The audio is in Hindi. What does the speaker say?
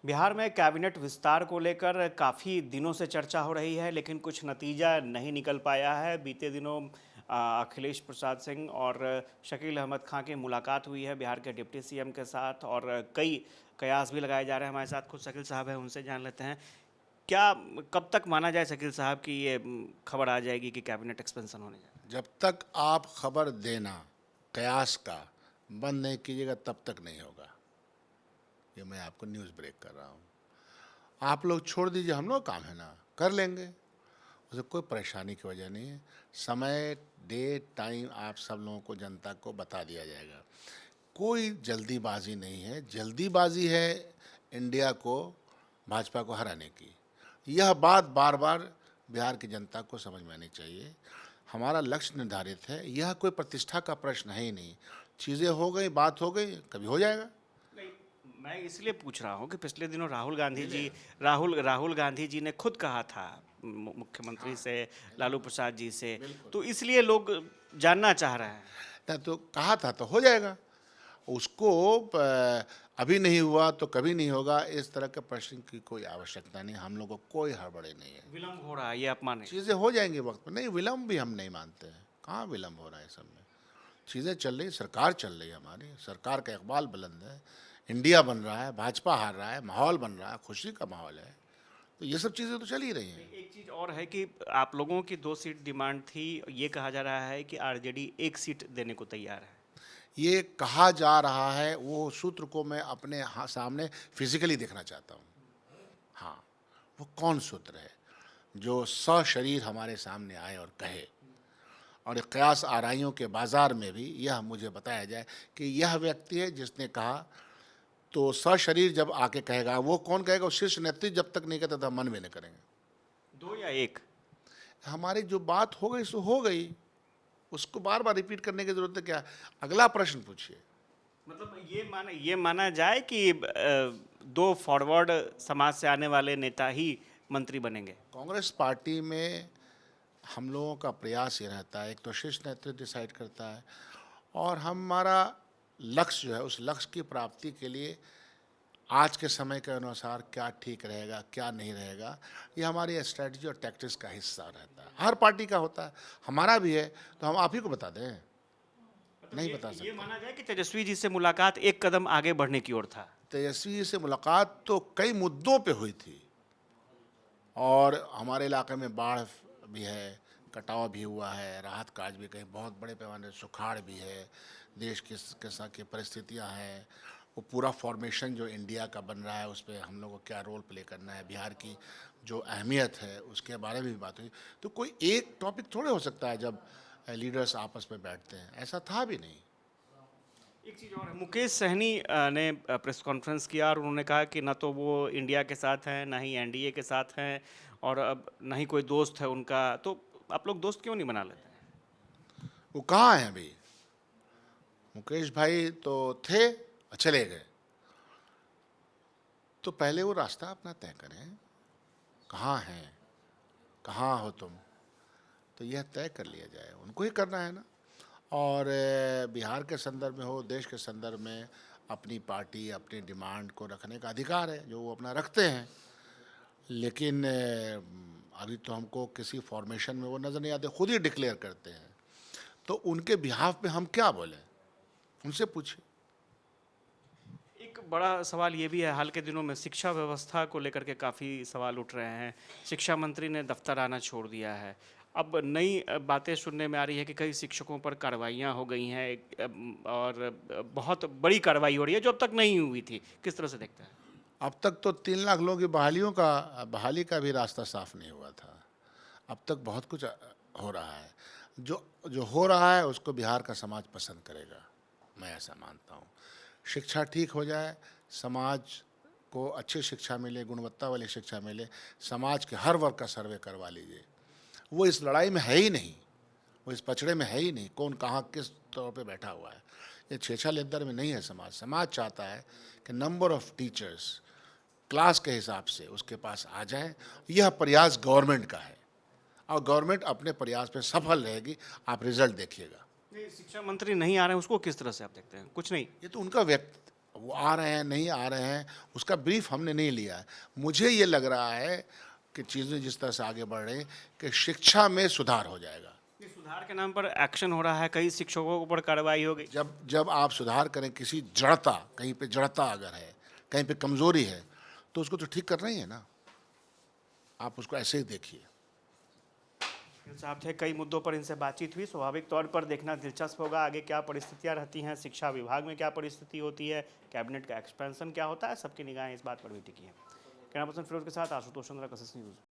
बिहार में कैबिनेट विस्तार को लेकर काफ़ी दिनों से चर्चा हो रही है, लेकिन कुछ नतीजा नहीं निकल पाया है। बीते दिनों अखिलेश प्रसाद सिंह और शकील अहमद खां की मुलाकात हुई है बिहार के डिप्टी सीएम के साथ, और कई कयास भी लगाए जा रहे हैं। हमारे साथ खुद शकील साहब हैं, उनसे जान लेते हैं क्या कब तक माना जाए शकील साहब कि ये खबर आ जाएगी कि कैबिनेट एक्सपेंशन होने जा जब तक आप खबर देना कयास का बंद नहीं कीजिएगा तब तक नहीं होगा। ये मैं आपको न्यूज़ ब्रेक कर रहा हूँ। आप लोग छोड़ दीजिए, हम लोग काम है ना, कर लेंगे। उसे कोई परेशानी की वजह नहीं है। समय, डेट, टाइम आप सब लोगों को, जनता को बता दिया जाएगा। कोई जल्दीबाजी नहीं है। जल्दीबाजी है इंडिया को, भाजपा को हराने की। यह बात बार बार बिहार की जनता को समझ में आनी चाहिए। हमारा लक्ष्य निर्धारित है। यह कोई प्रतिष्ठा का प्रश्न है ही नहीं। चीज़ें हो गई, बात हो गई, कभी हो जाएगा। नहीं, मैं इसलिए पूछ रहा हूँ कि पिछले दिनों राहुल गांधी जी ने खुद कहा था मुख्यमंत्री से, लालू प्रसाद जी से, तो इसलिए लोग जानना चाह रहे हैं। तो कहा था तो हो जाएगा। उसको अभी नहीं हुआ तो कभी नहीं होगा, इस तरह के प्रश्न की कोई आवश्यकता नहीं। हम लोग को कोई हड़बड़ी नहीं है। विलंब हो रहा है, ये आप माने? चीज़ें हो जाएंगी वक्त पर। नहीं, विलम्ब भी हम नहीं मानते हैं। कहाँ विलम्ब हो रहा है सब में। चीज़ें चल रही, सरकार चल रही है, हमारी सरकार का इकबाल बुलंद है। इंडिया बन रहा है, भाजपा हार रहा है, माहौल बन रहा है, खुशी का माहौल है। तो ये सब चीज़ें तो चल ही रही हैं। एक चीज और है कि आप लोगों की 2 सीट डिमांड थी, ये कहा जा रहा है कि आरजेडी 1 सीट देने को तैयार है। ये कहा जा रहा है, वो सूत्र को मैं अपने सामने फिजिकली देखना चाहता हूँ। हाँ, वो कौन सूत्र है जो सशरीर हमारे सामने आए और कहे, और कयास आराइयों के बाज़ार में भी यह मुझे बताया जाए कि यह व्यक्ति है जिसने कहा। तो सशरीर जब आके कहेगा, वो कौन कहेगा? वो शीर्ष नेतृत्व जब तक नहीं कहता तब मन में नहीं करेंगे। 2 या 1? हमारी जो बात हो गई सो हो गई, उसको बार बार रिपीट करने की जरूरत है क्या? अगला प्रश्न पूछिए। मतलब ये माना जाए कि 2 फॉरवर्ड समाज से आने वाले नेता ही मंत्री बनेंगे। कांग्रेस पार्टी में हम लोगों का प्रयास ये रहता है, एक तो शीर्ष नेतृत्व डिसाइड करता है, और हमारा लक्ष्य जो है, उस लक्ष्य की प्राप्ति के लिए आज के समय के अनुसार क्या ठीक रहेगा, क्या नहीं रहेगा, ये हमारी स्ट्रेटजी और टैक्टिक्स का हिस्सा रहता है। हर पार्टी का होता है, हमारा भी है। तो हम आप ही को बता दें? मतलब नहीं बता ये सकते। माना जाए कि तेजस्वी जी से मुलाकात एक कदम आगे बढ़ने की ओर था। तेजस्वी जी से मुलाकात तो कई मुद्दों पे हुई थी, और हमारे इलाके में बाढ़ भी है, कटाव भी हुआ है, राहत कार्य भी, कहीं बहुत बड़े पैमाने सुखाड़ भी है, देश के साथ की परिस्थितियाँ हैं। वो पूरा फॉर्मेशन जो इंडिया का बन रहा है, उस पर हम लोग को क्या रोल प्ले करना है, बिहार की जो अहमियत है उसके बारे में भी बात हुई। तो कोई एक टॉपिक थोड़े हो सकता है जब लीडर्स आपस में बैठते हैं। ऐसा था भी नहीं। एक चीज़ और है, मुकेश सहनी ने प्रेस कॉन्फ्रेंस किया और उन्होंने कहा कि ना तो वो इंडिया के साथ हैं, ना ही एनडीए के साथ हैं, और अब ना ही कोई दोस्त है उनका। तो आप लोग दोस्त क्यों नहीं बना लेते? वो कहाँ हैं अभी? मुकेश भाई तो थे और चले गए। तो पहले वो रास्ता अपना तय करें, कहाँ हैं, कहाँ हो तुम, तो यह तय कर लिया जाए। उनको ही करना है ना। और बिहार के संदर्भ में हो, देश के संदर्भ में अपनी पार्टी अपनी डिमांड को रखने का अधिकार है, जो वो अपना रखते हैं। लेकिन अभी तो हमको किसी फॉर्मेशन में वो नज़र नहीं आते, खुद ही डिक्लेयर करते हैं। तो उनके बिहाफ पे हम क्या बोलें? उनसे पूछिए। एक बड़ा सवाल ये भी है, हाल के दिनों में शिक्षा व्यवस्था को लेकर के काफ़ी सवाल उठ रहे हैं। शिक्षा मंत्री ने दफ्तर आना छोड़ दिया है। अब नई बातें सुनने में आ रही है कि कई शिक्षकों पर कार्रवाइयाँ हो गई हैं, और बहुत बड़ी कार्रवाई हो रही है जो अब तक नहीं हुई थी। किस तरह से देखते हैं? अब तक तो 3 लाख लोगों की बहाली का भी रास्ता साफ नहीं हुआ था। अब तक बहुत कुछ हो रहा है। जो जो हो रहा है उसको बिहार का समाज पसंद करेगा, मैं ऐसा मानता हूँ। शिक्षा ठीक हो जाए, समाज को अच्छी शिक्षा मिले, गुणवत्ता वाली शिक्षा मिले, समाज के हर वर्ग का सर्वे करवा लीजिए। वो इस लड़ाई में है ही नहीं, वो इस पचड़े में है ही नहीं, कौन कहाँ किस तौर पे बैठा हुआ है। ये छेछा लेदर में नहीं है समाज। समाज चाहता है कि नंबर ऑफ़ टीचर्स क्लास के हिसाब से उसके पास आ जाए। यह प्रयास गवर्नमेंट का है, और गवर्नमेंट अपने प्रयास में सफल रहेगी। आप रिजल्ट देखिएगा। नहीं, शिक्षा मंत्री नहीं आ रहे हैं, उसको किस तरह से आप देखते हैं? कुछ नहीं। ये तो उनका वो आ रहे हैं नहीं आ रहे हैं उसका ब्रीफ हमने नहीं लिया है। मुझे ये लग रहा है कि चीज़ें जिस तरह से आगे बढ़ रही हैं कि शिक्षा में सुधार हो जाएगा। ये सुधार के नाम पर एक्शन हो रहा है, कई शिक्षकों के ऊपर कार्रवाई हो गई। जब जब आप सुधार करें, किसी जड़ता, कहीं पे जड़ता अगर है, कहीं पे कमज़ोरी है, तो उसको तो ठीक करना ही है ना। आप उसको ऐसे ही देखिए। साहब थे, कई मुद्दों पर इनसे बातचीत हुई। स्वाभाविक तौर पर देखना दिलचस्प होगा आगे क्या परिस्थितियां रहती हैं, शिक्षा विभाग में क्या परिस्थिति होती है, कैबिनेट का एक्सपेंशन क्या होता है, सबकी निगाहें इस बात पर भी टिकी हैं। कैमरा पर्सन फिरोज के साथ आशुतोष चंद्रा, कसस न्यूज़।